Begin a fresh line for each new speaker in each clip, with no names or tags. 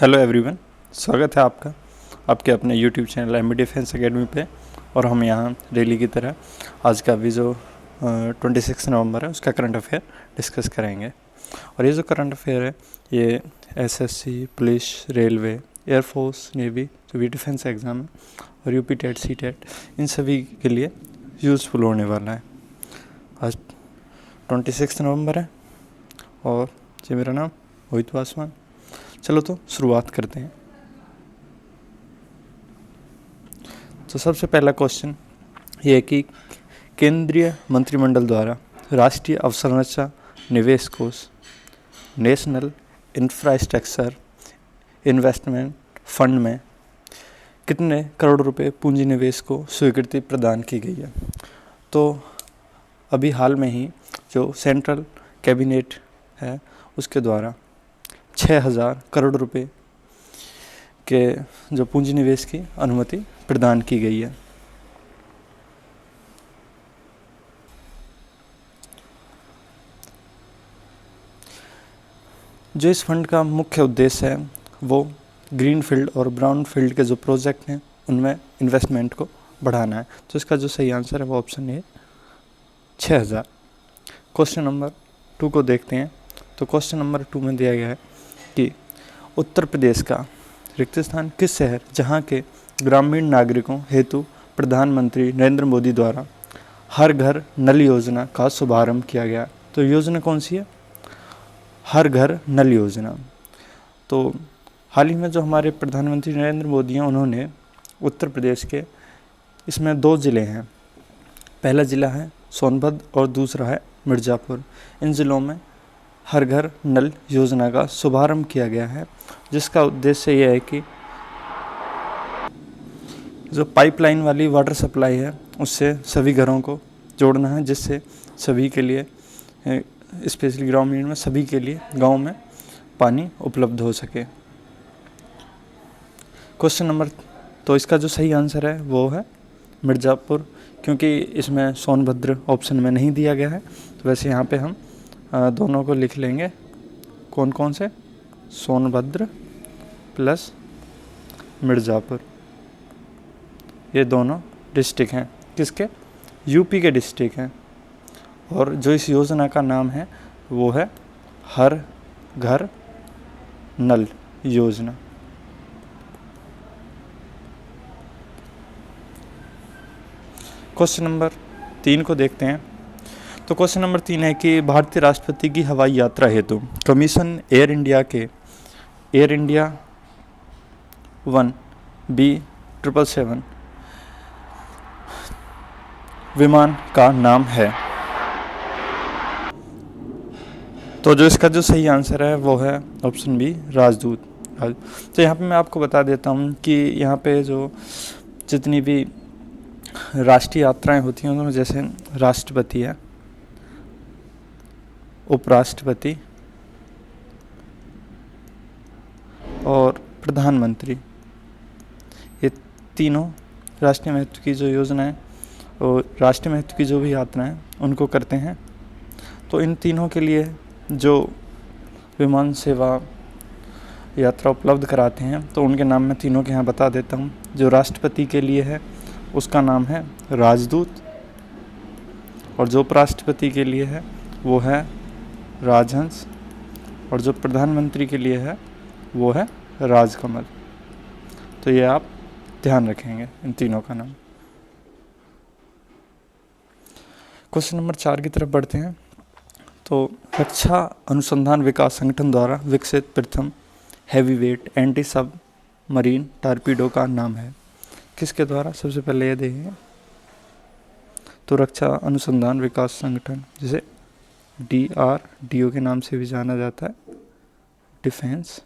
Hello everyone, स्वागत है आपका आपके अपने YouTube channel MB defence academy पे। और हम यहाँ डेली की तरह आज का भी जो 26 नवंबर है उसका करंट अफेयर डिस्कस करेंगे। और ये जो करंट अफेयर है ये SSC, police, railway, air force, navy जो भी डिफेंस एग्ज़ाम है और यूपी टेट, सी टेट, इन सभी के लिए यूज़फुल होने वाला है। आज 26 नवंबर है और जी मेरा नाम मोहित पासवान। चलो तो शुरुआत करते हैं। तो सबसे पहला क्वेश्चन ये है कि केंद्रीय मंत्रिमंडल द्वारा राष्ट्रीय अवसंरचना निवेश कोष नेशनल इंफ्रास्ट्रक्चर इन्वेस्टमेंट फंड में कितने करोड़ रुपए पूंजी निवेश को स्वीकृति प्रदान की गई है। तो अभी हाल में ही जो सेंट्रल कैबिनेट है उसके द्वारा 6000 करोड़ रुपए के जो पूंजी निवेश की अनुमति प्रदान की गई है। जो इस फंड का मुख्य उद्देश्य है वो ग्रीन फील्ड और ब्राउन फील्ड के जो प्रोजेक्ट हैं उनमें इन्वेस्टमेंट को बढ़ाना है। तो इसका जो सही आंसर है वो ऑप्शन ए 6000। क्वेश्चन नंबर 2 को देखते हैं। तो क्वेश्चन नंबर 2 में दिया गया है कि उत्तर प्रदेश का रिक्त स्थान किस शहर जहां के ग्रामीण नागरिकों हेतु प्रधानमंत्री नरेंद्र मोदी द्वारा हर घर नल योजना का शुभारंभ किया गया। तो योजना कौन सी है? हर घर नल योजना। तो हाल ही में जो हमारे प्रधानमंत्री नरेंद्र मोदी हैं उन्होंने उत्तर प्रदेश के इसमें 2 ज़िले हैं। पहला ज़िला है सोनभद्र और दूसरा है मिर्ज़ापुर। इन ज़िलों में हर घर नल योजना का शुभारंभ किया गया है, जिसका उद्देश्य यह है कि जो पाइपलाइन वाली वाटर सप्लाई है उससे सभी घरों को जोड़ना है, जिससे सभी के लिए स्पेशली ग्रामीण में सभी के लिए गांव में पानी उपलब्ध हो सके। क्वेश्चन नंबर तो इसका जो सही आंसर है वो है मिर्ज़ापुर, क्योंकि इसमें सोनभद्र ऑप्शन में नहीं दिया गया है। तो वैसे यहाँ पे हम दोनों को लिख लेंगे, कौन कौन से, सोनभद्र प्लस मिर्ज़ापुर। ये दोनों डिस्ट्रिक्ट हैं, किसके? यूपी के डिस्ट्रिक्ट हैं। और जो इस योजना का नाम है वो है हर घर नल योजना। क्वेश्चन नंबर 3 को देखते हैं। तो क्वेश्चन नंबर 3 है कि भारतीय राष्ट्रपति की हवाई यात्रा हेतु कमीशन एयर इंडिया के एयर इंडिया 1 B777 विमान का नाम है। तो जो इसका जो सही आंसर है वो है ऑप्शन बी राजदूत। तो यहाँ पे मैं आपको बता देता हूँ कि यहाँ पे जो जितनी भी राष्ट्रीय यात्राएं होती हैं उनमें जैसे राष्ट्रपति है, उपराष्ट्रपति और प्रधानमंत्री, ये तीनों राष्ट्रीय महत्व की जो योजना है और राष्ट्रीय महत्व की जो भी यात्राएं उनको करते हैं। तो इन तीनों के लिए जो विमान सेवा यात्रा उपलब्ध कराते हैं तो उनके नाम मैं तीनों के यहाँ बता देता हूँ। जो राष्ट्रपति के लिए है उसका नाम है राजदूत, और जो उपराष्ट्रपति के लिए है वो है राजहंस, और जो प्रधानमंत्री के लिए है वो है राजकमल। तो ये आप ध्यान रखेंगे इन तीनों का नाम। क्वेश्चन नंबर 4 की तरफ बढ़ते हैं। तो रक्षा अनुसंधान विकास संगठन द्वारा विकसित प्रथम हैवीवेट एंटी सब मरीन टारपीडो का नाम है किसके द्वारा? सबसे पहले ये देखेंगे। तो रक्षा अनुसंधान विकास संगठन, जिसे DRDO के नाम से भी जाना जाता है, defence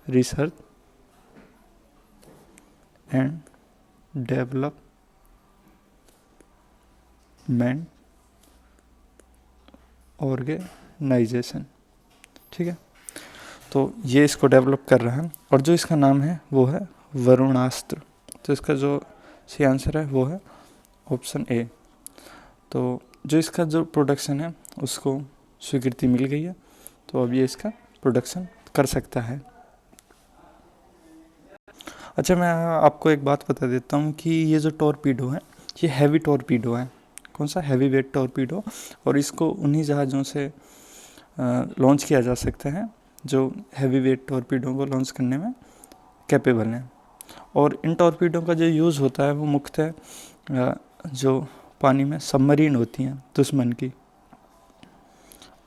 research and development organisation. ठीक है, तो ये इसको डेवलप कर रहा है और जो इसका नाम है वो है वरुणास्त्र। तो इसका जो सही आंसर है वो है ऑप्शन ए। तो जो इसका जो प्रोडक्शन है उसको स्वीकृति मिल गई है, तो अब ये इसका प्रोडक्शन कर सकता है। अच्छा, मैं आपको एक बात बता देता हूँ कि ये जो टॉर्पीडो है ये हैवी टॉर्पीडो है। कौन सा? Heavy weight torpedo. और इसको उन्हीं जहाज़ों से लॉन्च किया जा सकता है जो हैवी वेट टॉर्पीडो को लॉन्च करने में कैपेबल हैं। और इन टॉर्पीडो का जो यूज़ होता है वो मुख्यतः जो पानी में सबमरीन होती हैं दुश्मन की,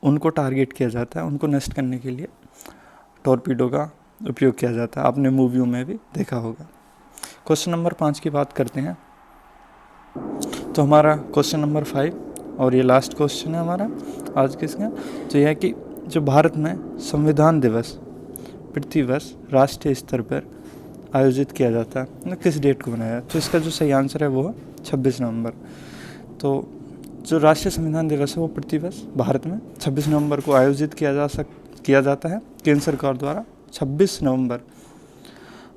उनको टारगेट किया जाता है, उनको नष्ट करने के लिए टॉर्पीडो का उपयोग किया जाता है। आपने मूवियों में भी देखा होगा। क्वेश्चन नंबर 5 की बात करते हैं। तो हमारा क्वेश्चन नंबर 5 और ये लास्ट क्वेश्चन है हमारा आज के इसका, तो यह है कि जो भारत में संविधान दिवस प्रतिवर्ष राष्ट्रीय स्तर पर आयोजित किया जाता है, किस डेट को मनाया? तो इसका जो सही आंसर है वो है 26 नवंबर। तो जो राष्ट्रीय संविधान दिवस है वो प्रतिवर्ष भारत में 26 नवंबर को आयोजित किया जाता है केंद्र सरकार द्वारा। 26 नवंबर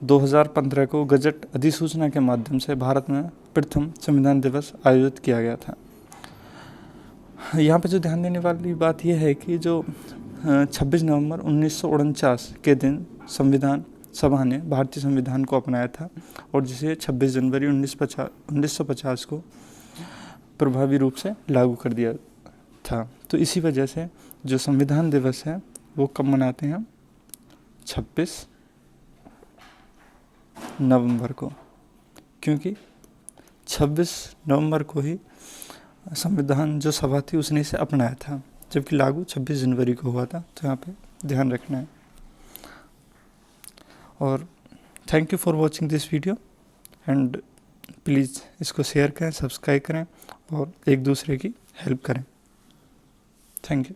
2015 को गजट अधिसूचना के माध्यम से भारत में प्रथम संविधान दिवस आयोजित किया गया था। यहाँ पे जो ध्यान देने वाली बात यह है कि जो 26 नवंबर 1949 के दिन संविधान सभा ने भारतीय संविधान को अपनाया था और जिसे 26 जनवरी 1950 को प्रभावी रूप से लागू कर दिया था। तो इसी वजह से जो संविधान दिवस है वो कब मनाते हैं? 26 नवंबर को, क्योंकि 26 नवंबर को ही संविधान जो सभा थी उसने इसे अपनाया था, जबकि लागू 26 जनवरी को हुआ था। तो यहाँ पे ध्यान रखना है। और thank you for watching this video and please इसको शेयर करें, सब्सक्राइब करें और एक दूसरे की हेल्प करें। Thank you.